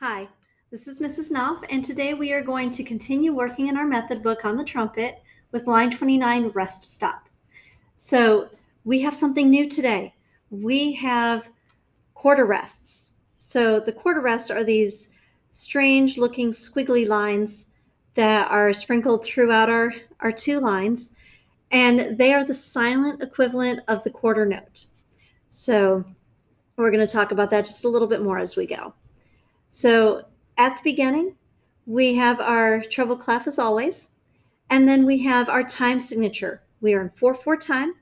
Hi, this is Mrs. Knopf, and today we are going to continue working in our method book on the trumpet with line 29, rest stop. So we have something new today. We have quarter rests. So the quarter rests are these strange looking squiggly lines that are sprinkled throughout our two lines, and they are the silent equivalent of the quarter note. So we're going to talk about that just a little bit more as we go. So at the beginning, we have our treble clef as always, and then we have our time signature. We are in 4/4 time.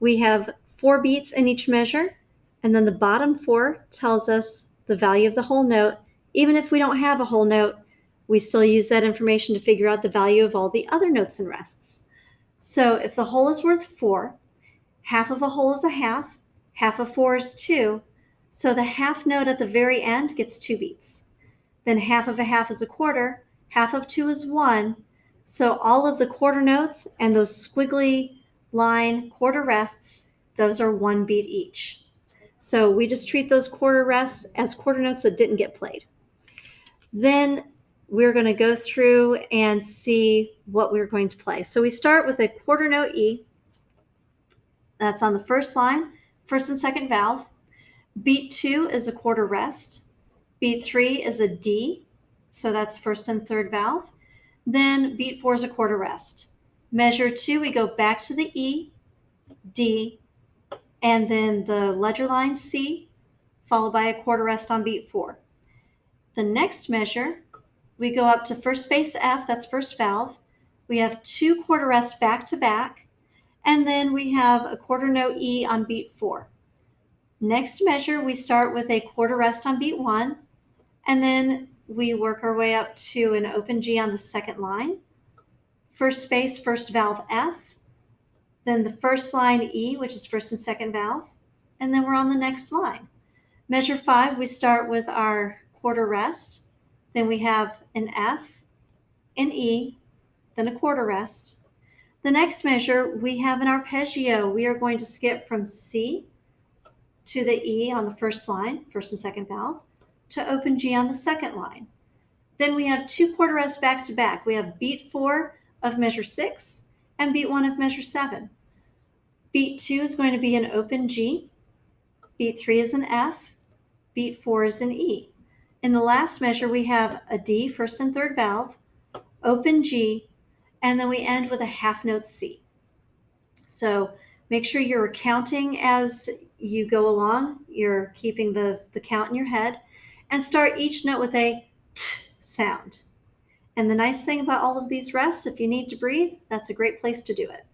We have 4 beats in each measure, and then the bottom 4 tells us the value of the whole note. Even if we don't have a whole note, we still use that information to figure out the value of all the other notes and rests. So if the whole is worth 4, half of a whole is a half of 4 is 2, so the half note at the very end gets 2 beats. Then half of a half is a quarter, half of 2 is 1. So all of the quarter notes and those squiggly line quarter rests, those are 1 beat each. So we just treat those quarter rests as quarter notes that didn't get played. Then we're going to go through and see what we're going to play. So we start with a quarter note E. That's on the first line, first and second valve. Beat 2 is a quarter rest. Beat 3 is a D, so that's first and third valve. Then beat 4 is a quarter rest. Measure 2, we go back to the E, D, and then the ledger line C, followed by a quarter rest on beat 4. The next measure, we go up to first space F, that's first valve. We have 2 quarter rests back to back, and then we have a quarter note E on beat 4. Next measure, we start with a quarter rest on beat 1, and then we work our way up to an open G on the second line, first space, first valve F, then the first line E, which is first and second valve, and then we're on the next line. Measure 5, we start with our quarter rest, then we have an F, an E, then a quarter rest. The next measure, we have an arpeggio. We are going to skip from C to the E on the first line, first and second valve, to open G on the second line. Then we have 2 quarter rests back to back. We have beat 4 of measure 6 and beat 1 of measure 7. Beat 2 is going to be an open G. Beat 3 is an F. Beat 4 is an E. In the last measure, we have a D, first and third valve, open G, and then we end with a half note C. So make sure you're counting as you go along. You're keeping the count in your head, and start each note with a T sound. And the nice thing about all of these rests, if you need to breathe, that's a great place to do it.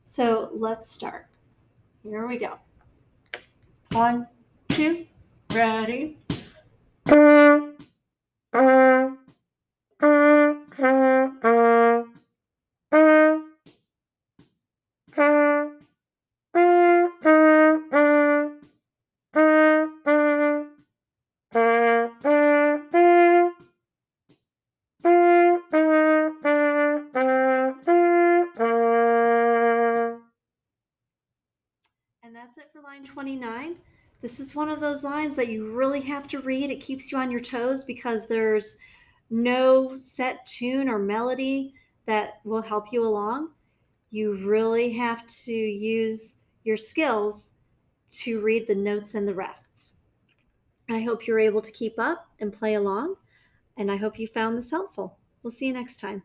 So let's start. Here we go. 1, 2, ready. And that's it for line 29. This is one of those lines that you really have to read. It keeps you on your toes because there's no set tune or melody that will help you along. You really have to use your skills to read the notes and the rests. I hope you're able to keep up and play along, and I hope you found this helpful. We'll see you next time.